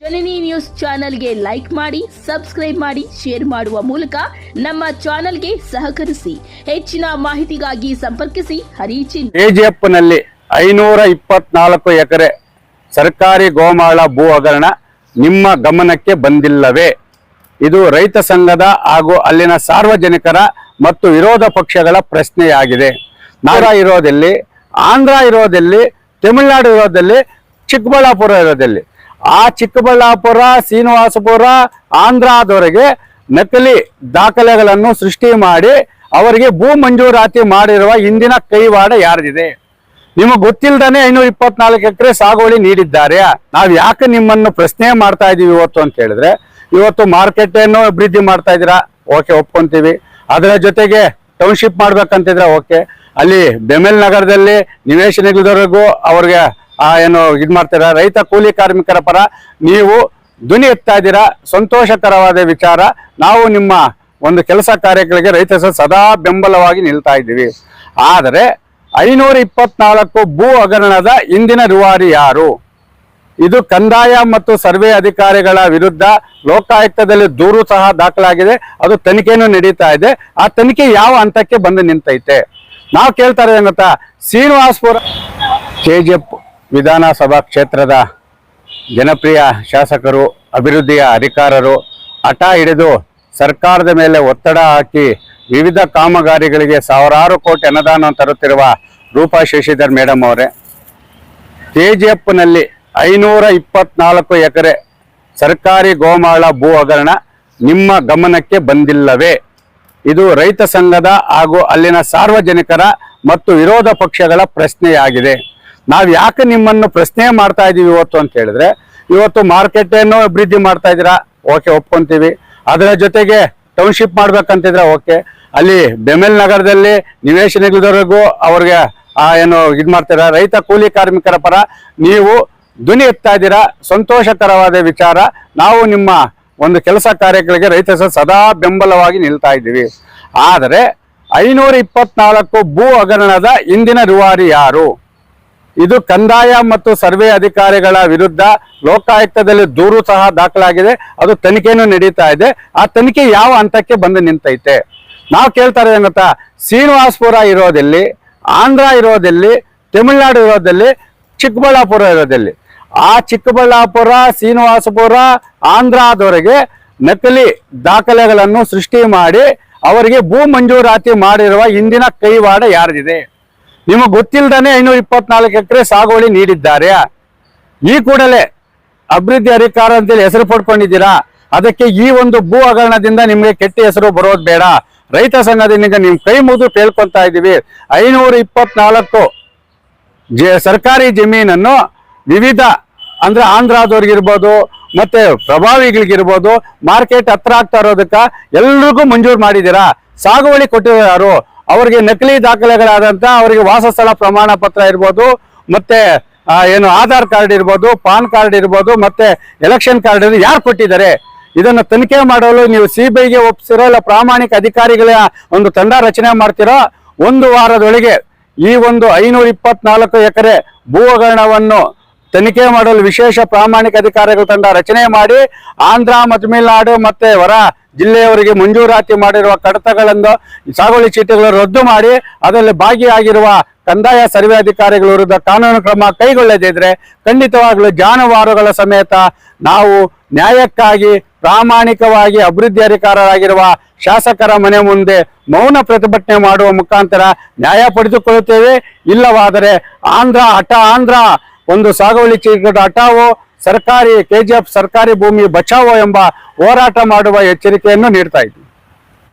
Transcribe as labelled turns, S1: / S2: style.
S1: ಜನನಿ news ಚಾನೆಲ್ಗೆ like ಮಾಡಿ, subscribe ಮಾಡಿ, ಶೇರ್ ಮಾಡುವ ಮೂಲಕ ನಮ್ಮ ಚಾನೆಲ್ಗೆ ಸಹಕರಿಸಿ. ಹೆಚ್ಚಿನ ಮಾಹಿತಿಗಾಗಿ ಸಂಪರ್ಕಿಸಿ ಹರಿಚಿನ್.
S2: ಕೆಜಿಎಫ್ನಲ್ಲಿ 524 ಎಕರೆ ಸರ್ಕಾರಿ ಗೋಮಾಳ ಭೂ ಹಗರಣ ನಿಮ್ಮ ಗಮನಕ್ಕೆ ಬಂದಿಲ್ಲವೇ? ಇದು ರೈತ ಸಂಘದ ಹಾಗೂ ಅಲ್ಲಿನ ಸಾರ್ವಜನಿಕರ ಮತ್ತು ವಿರೋಧ ಪಕ್ಷಗಳ ಪ್ರಶ್ನೆಯಾಗಿದೆ. ನಾರಾ ಇರೋದಲ್ಲಿ, ಆಂಧ್ರ ಇರೋದಲ್ಲಿ, ತಮಿಳುನಾಡು ಇರೋದಲ್ಲಿ, ಚಿಕ್ಕಬಳ್ಳಾಪುರ ಇರೋದಲ್ಲಿ, ಆ ಚಿಕ್ಕಬಳ್ಳಾಪುರ, ಶ್ರೀನಿವಾಸಪುರ, ಆಂಧ್ರದವರೆಗೆ ನಕಲಿ ದಾಖಲೆಗಳನ್ನು ಸೃಷ್ಟಿ ಮಾಡಿ ಅವರಿಗೆ ಭೂ ಮಂಜೂರಾತಿ ಮಾಡಿರುವ ಹಿಂದಿನ ಕೈವಾಡ ಯಾರಿದೆ? ನಿಮಗೆ ಗೊತ್ತಿಲ್ಲದೇ 524 ಎಕರೆ ಸಾಗುವಳಿ ನೀಡಿದ್ದಾರೆ. ನಾವು ಯಾಕೆ ನಿಮ್ಮನ್ನು ಪ್ರಶ್ನೆ ಮಾಡ್ತಾ ಇದೀವಿ ಇವತ್ತು ಅಂತ ಹೇಳಿದ್ರೆ, ಇವತ್ತು ಮಾರ್ಕೆಟ್ ಏನು ಅಭಿವೃದ್ಧಿ ಮಾಡ್ತಾ ಇದ್ದೀರಾ, ಓಕೆ, ಒಪ್ಕೊಂತೀವಿ. ಅದರ ಜೊತೆಗೆ ಟೌನ್ಶಿಪ್ ಮಾಡ್ಬೇಕಂತಿದ್ರೆ ಓಕೆ, ಅಲ್ಲಿ ಬೆಮೆಲ್ ನಗರದಲ್ಲಿ ನಿವೇಶನಗಳಿವರೆಗೂ ಅವ್ರಿಗೆ ಏನು ಇದು ಮಾಡ್ತೀರಾ, ರೈತ ಕೂಲಿ ಕಾರ್ಮಿಕರ ಪರ ನೀವು ಧ್ವನಿ ಎತ್ತಾ ಇದ್ದೀರಾ, ಸಂತೋಷಕರವಾದ ವಿಚಾರ. ನಾವು ನಿಮ್ಮ ಒಂದು ಕೆಲಸ ಕಾರ್ಯಗಳಿಗೆ ರೈತ ಸದಾ ಬೆಂಬಲವಾಗಿ ನಿಲ್ತಾ ಇದ್ದೀವಿ. ಆದರೆ 524 ಭೂ ಹಗರಣದ ಹಿಂದಿನ ರೂವಾರಿ ಯಾರು? ಇದು ಕಂದಾಯ ಮತ್ತು ಸರ್ವೆ ಅಧಿಕಾರಿಗಳ ವಿರುದ್ಧ ಲೋಕಾಯುಕ್ತದಲ್ಲಿ ದೂರು ಸಹ ದಾಖಲಾಗಿದೆ. ಅದು ತನಿಖೆನೂ ನಡೀತಾ ಇದೆ. ಆ ತನಿಖೆ ಯಾವ ಹಂತಕ್ಕೆ ಬಂದು ನಿಂತೈತೆ? ನಾವು ಕೇಳ್ತಾ ಇರೋದು ಗೊತ್ತಾ, ಶ್ರೀನಿವಾಸಪುರ ಕೆಜಿಎಫ್ ವಿಧಾನಸಭಾ ಕ್ಷೇತ್ರದ ಜನಪ್ರಿಯ ಶಾಸಕರು, ಅಭಿವೃದ್ಧಿಯ ಅಧಿಕಾರರು ಹಠ ಹಿಡಿದು ಸರ್ಕಾರದ ಮೇಲೆ ಒತ್ತಡ ಹಾಕಿ ವಿವಿಧ ಕಾಮಗಾರಿಗಳಿಗೆ ಸಾವಿರಾರು ಕೋಟಿ ಅನುದಾನ ತರುತ್ತಿರುವ ರೂಪಾ ಶಶಿಧರ್ ಮೇಡಮ್ ಅವರೇ, ಕೆಜಿಎಫ್ನಲ್ಲಿ 524 ಎಕರೆ ಸರ್ಕಾರಿ ಗೋಮಾಳ ಭೂ ಹಗರಣ ನಿಮ್ಮ ಗಮನಕ್ಕೆ ಬಂದಿಲ್ಲವೇ? ಇದು ರೈತ ಸಂಘದ ಹಾಗೂ ಅಲ್ಲಿನ ಸಾರ್ವಜನಿಕರ ಮತ್ತು ವಿರೋಧ ಪಕ್ಷಗಳ ಪ್ರಶ್ನೆಯಾಗಿದೆ. ನಾವು ಯಾಕೆ ನಿಮ್ಮನ್ನು ಪ್ರಶ್ನೆ ಮಾಡ್ತಾ ಇದೀವಿ ಇವತ್ತು ಅಂತ ಹೇಳಿದ್ರೆ, ಇವತ್ತು ಮಾರ್ಕೆಟ್ ಏನು ಅಭಿವೃದ್ಧಿ ಮಾಡ್ತಾ ಇದ್ದೀರಾ, ಓಕೆ, ಒಪ್ಕೊಂತೀವಿ. ಅದರ ಜೊತೆಗೆ ಟೌನ್ಶಿಪ್ ಮಾಡ್ಬೇಕಂತಿದ್ರೆ ಓಕೆ, ಅಲ್ಲಿ ಬೆಮೆಲ್ ನಗರದಲ್ಲಿ ನಿವೇಶನಗಳಿವರೆಗೂ ಅವ್ರಿಗೆ ಏನು ಇದು ಮಾಡ್ತೀರಾ, ರೈತ ಕೂಲಿ ಕಾರ್ಮಿಕರ ಪರ ನೀವು ಧ್ವನಿ ಎತ್ತಾ ಇದ್ದೀರಾ, ಸಂತೋಷಕರವಾದ ವಿಚಾರ. ನಾವು ನಿಮ್ಮ ಒಂದು ಕೆಲಸ ಕಾರ್ಯಗಳಿಗೆ ರೈತ ಸದಾ ಬೆಂಬಲವಾಗಿ ನಿಲ್ತಾ ಇದ್ದೀವಿ. ಆದರೆ 524 ಭೂ ಹಗರಣದ ಹಿಂದಿನ ರೂವಾರಿ ಯಾರು? ಇದು ಕಂದಾಯ ಮತ್ತು ಸರ್ವೆ ಅಧಿಕಾರಿಗಳ ವಿರುದ್ಧ ಲೋಕಾಯುಕ್ತದಲ್ಲಿ ದೂರು ಸಹ ದಾಖಲಾಗಿದೆ. ಅದು ತನಿಖೆನೂ ನಡೀತಾ ಇದೆ. ಆ ತನಿಖೆ ಯಾವ ಹಂತಕ್ಕೆ ಬಂದು ನಿಂತೈತೆ? ನಾವು ಕೇಳ್ತಾ ಇರೋದು ಗೊತ್ತಾ, ಶ್ರೀನಿವಾಸಪುರ ಇರೋದಲ್ಲಿ, ಆಂಧ್ರ ಇರೋದಲ್ಲಿ, ತಮಿಳುನಾಡು ಇರೋದಲ್ಲಿ, ಚಿಕ್ಕಬಳ್ಳಾಪುರ ಇರೋದಲ್ಲಿ, ಆ ಚಿಕ್ಕಬಳ್ಳಾಪುರ, ಶ್ರೀನಿವಾಸಪುರ, ಆಂಧ್ರದವರೆಗೆ ನಕಲಿ ದಾಖಲೆಗಳನ್ನು ಸೃಷ್ಟಿ ಮಾಡಿ ಅವರಿಗೆ ಭೂ ಮಂಜೂರಾತಿ ಮಾಡಿರುವ ಹಿಂದಿನ ಕೈವಾಡ ಯಾರಿದೆ? ನಿಮಗೆ ಗೊತ್ತಿಲ್ಲದೇ 524 ಎಕರೆ ಸಾಗುವಳಿ ನೀಡಿದ್ದಾರೆ. ಈ ಕೂಡಲೇ ಅಭಿವೃದ್ಧಿ ಅಧಿಕಾರ ಅಂತೇಳಿ ಹೆಸರು ಪಡ್ಕೊಂಡಿದ್ದೀರಾ. ಅದಕ್ಕೆ ಈ ಒಂದು ಭೂ ಹಗರಣದಿಂದ ನಿಮಗೆ ಕೆಟ್ಟ ಹೆಸರು ಬರೋದು ಬೇಡ. ರೈತ ಸಂಘದಿಂದ ನೀವು ಕೈ ಮುಗಿದು ಕೇಳ್ಕೊತಾ ಇದ್ದೀವಿ. 524 ಸರ್ಕಾರಿ ಜಮೀನನ್ನು ವಿವಿಧ ಅಂದ್ರೆ ಆಂಧ್ರದವ್ರಿಗಿರ್ಬೋದು ಮತ್ತೆ ಪ್ರಭಾವಿಗಳಿಗಿರ್ಬೋದು ಮಾರ್ಕೆಟ್ ಹತ್ರ ಆಗ್ತಾ ಇರೋದಕ್ಕ ಎಲ್ರಿಗೂ ಮಂಜೂರು ಮಾಡಿದ್ದೀರಾ. ಸಾಗುವಳಿ ಕೊಟ್ಟಿರೋ ಯಾರು? ಅವರಿಗೆ ನಕಲಿ ದಾಖಲೆಗಳಾದಂತ ಅವರಿಗೆ ವಾಸಸ್ಥಳ ಪ್ರಮಾಣ ಪತ್ರ ಇರ್ಬೋದು, ಮತ್ತೆ ಏನು ಆಧಾರ್ ಕಾರ್ಡ್ ಇರ್ಬೋದು, ಪಾನ್ ಕಾರ್ಡ್ ಇರ್ಬೋದು, ಮತ್ತೆ ಎಲೆಕ್ಷನ್ ಕಾರ್ಡ್ ಯಾರು ಕೊಟ್ಟಿದ್ದಾರೆ? ಇದನ್ನು ತನಿಖೆ ಮಾಡಲು ನೀವು ಸಿಬಿಐಗೆ ಒಪ್ಪಿಸಿರೋ ಇಲ್ಲ ಪ್ರಾಮಾಣಿಕ ಅಧಿಕಾರಿಗಳ ಒಂದು ತಂಡ ರಚನೆ ಮಾಡ್ತಿರೋ. ಒಂದು ವಾರದೊಳಗೆ ಈ ಒಂದು 524 ಎಕರೆ ಭೂ ಹಗರಣವನ್ನು ತನಿಖೆ ಮಾಡಲು ವಿಶೇಷ ಪ್ರಾಮಾಣಿಕ ಅಧಿಕಾರಿಗಳ ತಂಡ ರಚನೆ ಮಾಡಿ ಆಂಧ್ರ ಮತ್ತು ತಮಿಳುನಾಡು ಮತ್ತೆ ಹೊರ ಜಿಲ್ಲೆಯವರಿಗೆ ಮಂಜೂರಾತಿ ಮಾಡಿರುವ ಕಡತಗಳನ್ನು, ಸಾಗುವಳಿ ಚೀಟಿಗಳನ್ನು ರದ್ದು ಮಾಡಿ ಅದರಲ್ಲಿ ಭಾಗಿಯಾಗಿರುವ ಕಂದಾಯ ಸರ್ವೆ ಅಧಿಕಾರಿಗಳ ವಿರುದ್ಧ ಕಾನೂನು ಕ್ರಮ ಕೈಗೊಳ್ಳದಿದ್ರೆ ಖಂಡಿತವಾಗಲೂ ಜಾನುವಾರುಗಳ ಸಮೇತ ನಾವು ನ್ಯಾಯಕ್ಕಾಗಿ ಪ್ರಾಮಾಣಿಕವಾಗಿ ಅಭಿವೃದ್ಧಿ ಅಧಿಕಾರರಾಗಿರುವ ಶಾಸಕರ ಮನೆ ಮುಂದೆ ಮೌನ ಪ್ರತಿಭಟನೆ ಮಾಡುವ ಮುಖಾಂತರ ನ್ಯಾಯ ಪಡೆದುಕೊಳ್ಳುತ್ತೇವೆ. ಇಲ್ಲವಾದರೆ ಆಂಧ್ರ ಒಂದು ಸಾಗುವಳಿ ಚೀಟಿಗಳ ಹಠಾವೋ, ಸರ್ಕಾರಿ ಕೆಜಿಎಫ್ ಸರ್ಕಾರಿ ಭೂಮಿ ಬಚಾವೋ ಎಂಬ ಹೋರಾಟ ಮಾಡುವ ಎಚ್ಚರಿಕೆಯನ್ನು ನೀಡ್ತಾ ಇದ್ದೀವಿ.